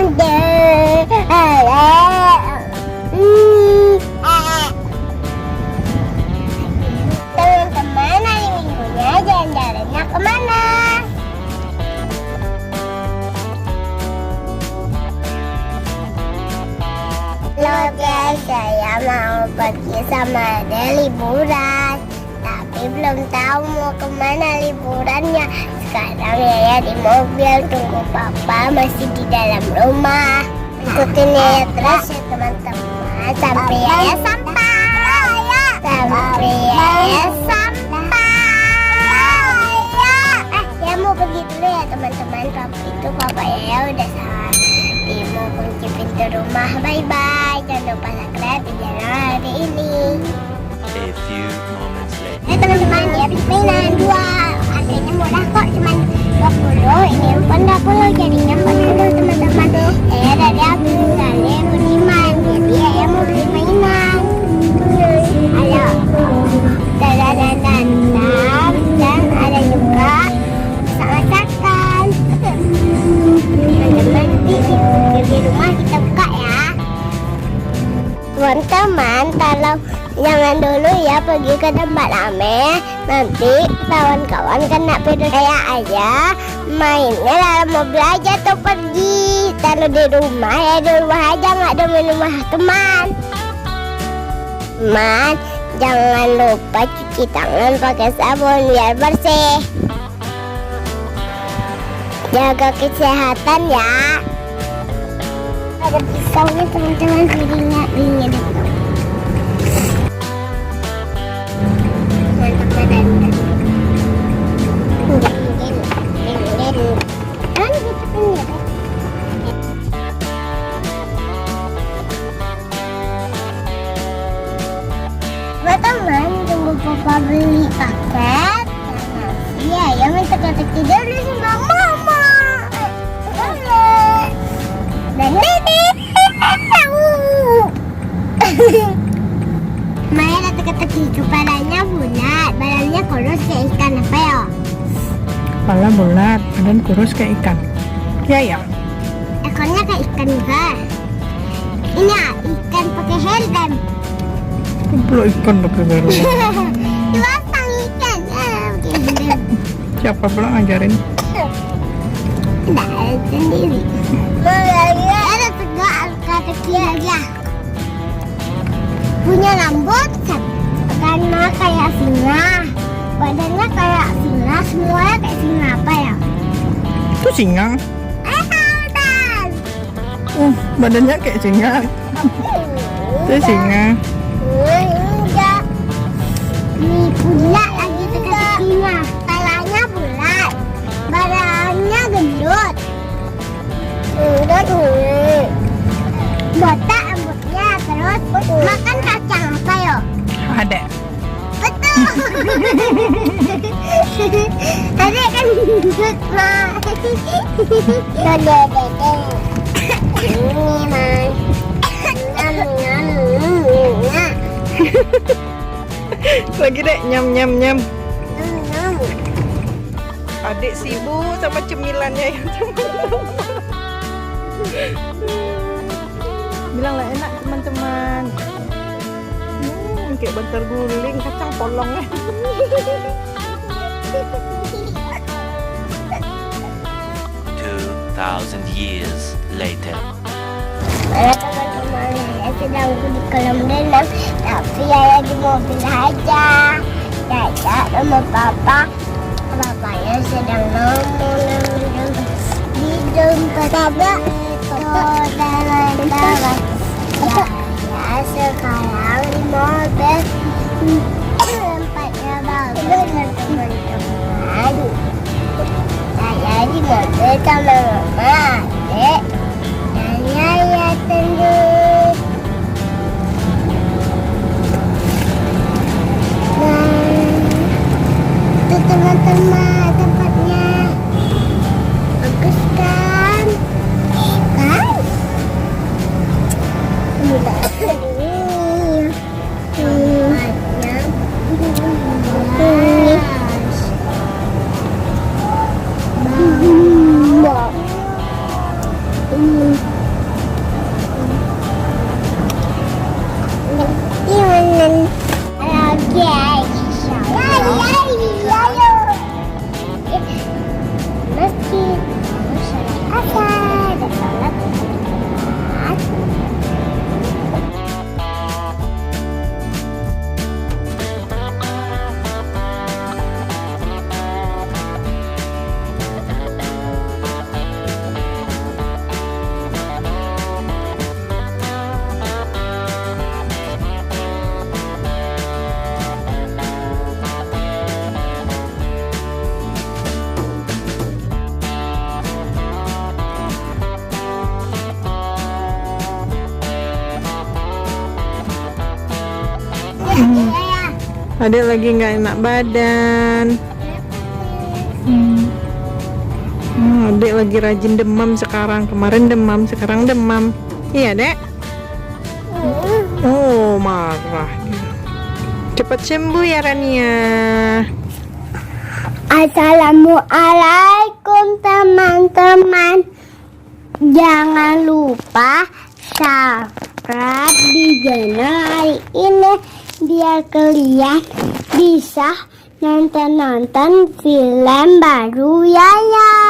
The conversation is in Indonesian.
Teman-teman, hari minggunya jalan-jalannya kemana? Halo guys, saya mau pergi sama Ade liburan, tapi belum tahu mau kemana liburannya. Sekarang Yaya di mobil, tunggu papa masih di dalam rumah. Ikutin Yaya terus ya teman-teman, sampai Yaya sampai. Sampai Yaya sampai. Ya mau pergi dulu ya teman-teman. Papa Yaya udah mau kunci pintu rumah. Bye-bye. Jangan lupa subscribe di channel hari ini. A few moments later. Teman-teman, dia habis mainan 2. Harganya murah kok, cuman 20. Ini 40, jadinya 40 teman-teman. Saya dari habis kali Budiman. Jadi saya mau beli mainan. Ayo. Dan ada juga masak-masakan. Teman-teman, di rumah kita buka ya. Teman-teman, kalau jangan dulu ya pergi ke tempat rame. Nanti kawan-kawan kena virus. Kayak aja mainnya dalam mobil aja tuh pergi. Kalau di rumah ya di rumah aja, nggak di rumah teman. Teman, jangan lupa cuci tangan pakai sabun biar bersih. Jaga kesehatan ya. Ada pisaunya teman-teman, piringnya deh. Mantap badan. Teman-teman, tunggu papa beli paket. Iya, ya minta teki dulu sama mama. Dan ini main teka-teki, kepalanya bulat, badannya kurus kayak ikan. Apa ya? Kepala bulat, badan kurus kayak ikan. Ya. Ekornya kayak ikan juga. Ini ikan pakai helm. Belum ikan pakai helm. Dipasang ikan. Siapa pula ngajarin? Nah, sendiri. Ada tegak teka-teki aja. Punya rambut karena kayak singa, badannya kayak singa, semuanya kayak singa. Apa ya? Itu singa. Badannya kayak singa. Itu singa. Enggak. Ini bulat lagi teka-tekinya. Kepalanya bulat, badannya gendut. Enggak tuh. Botak rambutnya, terus makan kacang apa yo? Ada. Betul. Tadi kan gendut mah. Ini mah. Lagi dek nyam. Adik sibuk sama cemilannya ya teman-teman. Bilanglah enak teman-teman. Kayak bantar guling, kacang polong. 2,000 years later. Teman-teman, saya sedang di kolam renang, tapi saya di mobil aja. Saya sama papa. Bapaknya sedang ngomong di dompet. Teman-teman, saya sekarang di mobil. Tempatnya bagus teman-teman. Saya di mobil sama mama, adik, dan Yaya tentu. Itu teman-teman, tempatnya bagus kan? Kan? Tempatnya Adek lagi nggak enak badan. Adek lagi rajin demam sekarang. Kemarin demam, sekarang demam. Iya, Dek? Oh, marah. Cepat sembuh ya, Rania. Assalamualaikum teman-teman. Jangan lupa subscribe di channel hari ini biar kalian bisa nonton film baru ya.